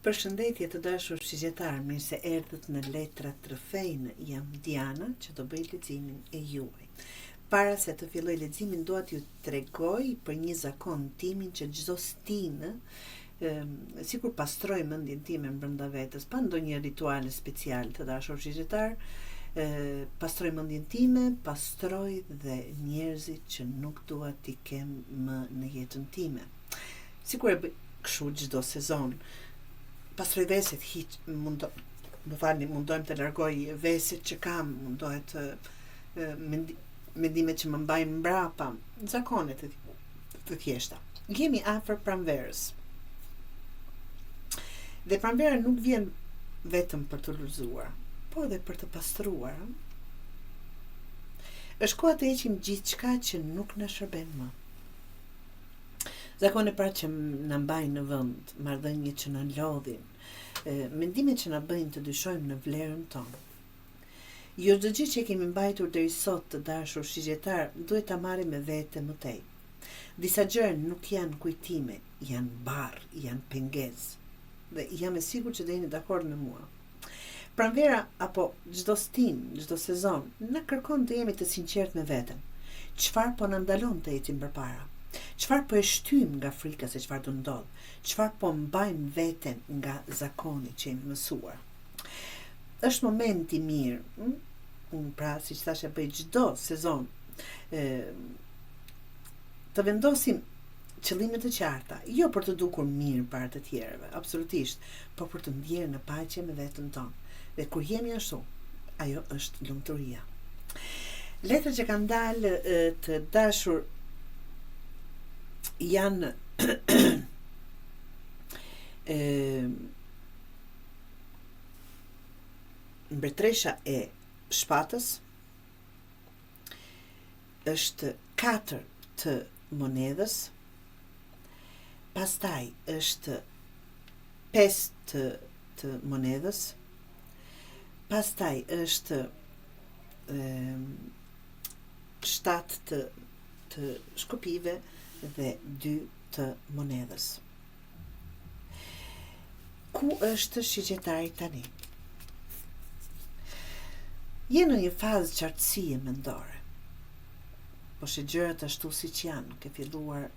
Përshëndetje të dashur shqiptar, mirë se erdhët në Letrat Trofejnë. Jam Diana që do bëj leximin e juaj. Para se të filloj leximin, dua t'ju tregoj për një zakon timin që çdo stinë, sikur pastroj mendjen time brenda vetes, pa ndonjë rituale special të dashur shqiptar, pastroj mendjen time, pastroj dhe njerëzit që nuk dua t'i kem më në jetën time. Sikur e bëj kështu çdo sezon. Pastroj veset, mundohem të largoj veset që kam, mundohet mendimet që më mbajnë mbrapa, zakonet të thjeshta. Jemi afër pranverës. Dhe pranvera nuk vjen vetëm për të luzuar, po edhe për të pastruar. Është koha të heqim gjithçka që nuk na shërben më. Zakone pra që na mbajnë në vend, marrëdhëniet që na lodhin, mendimet që na bëjnë të dyshojmë në vlerën tonë. Jo çdo gjë që kemi mbajtur deri sot të dashur shqiptar, duhet ta marrim me vete më tej. Disa gjëra nuk janë kujtime, janë barr, janë pengesë. Dhe jam e sigurt që do jeni dakord me mua. Pranvera apo çdo stinë, çdo sezon, na kërkon të jemi të sinqert me veten. Çfarë po na ndalon të ecim përpara? Çfarë po e shtym nga frika se çfarë do ndodh? Çfarë po mbajmë veten nga zakoni që jemi mësuar? Është moment i mirë, pra siç thashë bëj çdo sezon, të vendosim qëllime të qarta, jo për të dukur mirë para të tjerëve, absolutisht, por për të ndjerë në paqe me veten tonë. Dhe kur jemi ashtu, ajo është lumturia. Letrat që kanë dalë të dashur janë mbretëresha e shpatës, është 4 të monedhës, pastaj është 5 të monedhës, pastaj është 7 të shkopive dhe 2 të monedhës. Ku është shqiptari tani? Je në një fazë qartësie mendore. Po sheh gjërat ashtu siç janë, ke filluar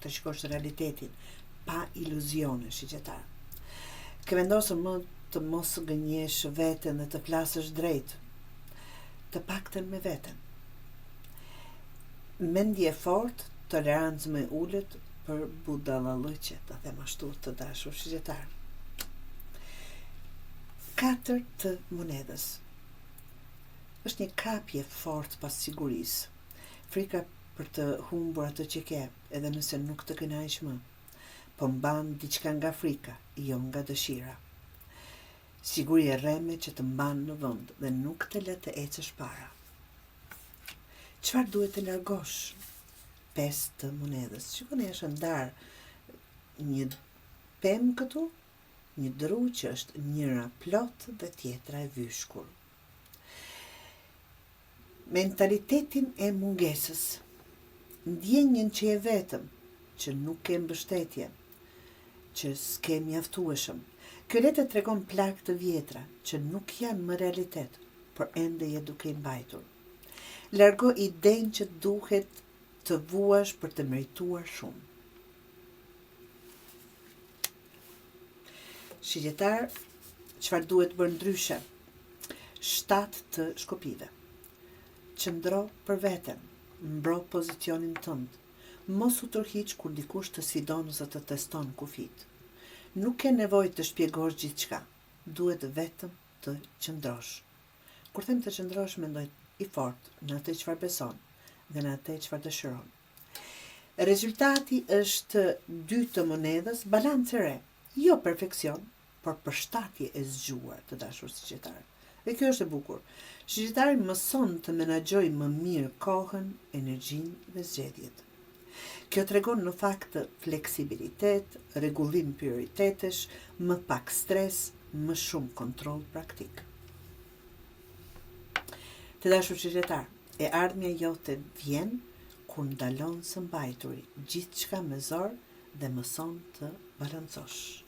të shikosh realitetin pa iluzione shqiptar. Ke vendosur më të mos gënjesh veten dhe të flasësh drejt, të paktën me veten. Mendje fort, tolerancë më ulët për budallallëqe, ta them ashtu të dashur shqiptar. 4 të monedhës. Është një kapje fort pas sigurisë. Frika për të humbur atë që ke, edhe nëse nuk të kënaq më, po mban diçka nga frika, jo nga dëshira. Siguria rreme që të mban në vend dhe nuk të lë të ecësh para. Çfarë duhet të largosh? 5 të monedhës. Shikoni, është ndar një pemë këtu, një dru që është njëra plot dhe tjetra e vyshkur. Mentalitetin e mungesës, ndjenjën që je vetëm, që nuk ke mbështetje, që s'ke mjaftueshëm. Kjo letë tregon plagë të vjetra që nuk janë më realitet, por ende je duke i mbajtur. Largo idenë që duhet të vuash për të merituar shumë. Shqiptar, çfarë duhet bërë ndryshe? 7 të shkopive. Qëndro për veten, mbro pozicionin tënd. Mos u tërhiq kur dikush të sfidon ose të teston kufit. Nuk ke nevojë të shpjegosh gjithçka, duhet vetëm të qëndrosh. Kur them të qëndrosh, mendoj i fort në atë çfarë beson dhe në atë çfarë dëshiron. Rezultati është 2 të monedhës, balancë e re, jo perfeksion, por përshtatje e zgjuar të dashur shqiptar. Dhe kjo është e bukur. Shqiptari mëson të menaxhojë më mirë kohën, energjinë dhe zgjedhjet. Kjo tregon në fakt fleksibilitet, rregullim prioritetesh, më pak stres, më shumë kontroll praktik. Të dashur shqiptar, e ardhmja jote vjen kur ndalon së mbajturi gjithçka me zor dhe mëson të balancosh.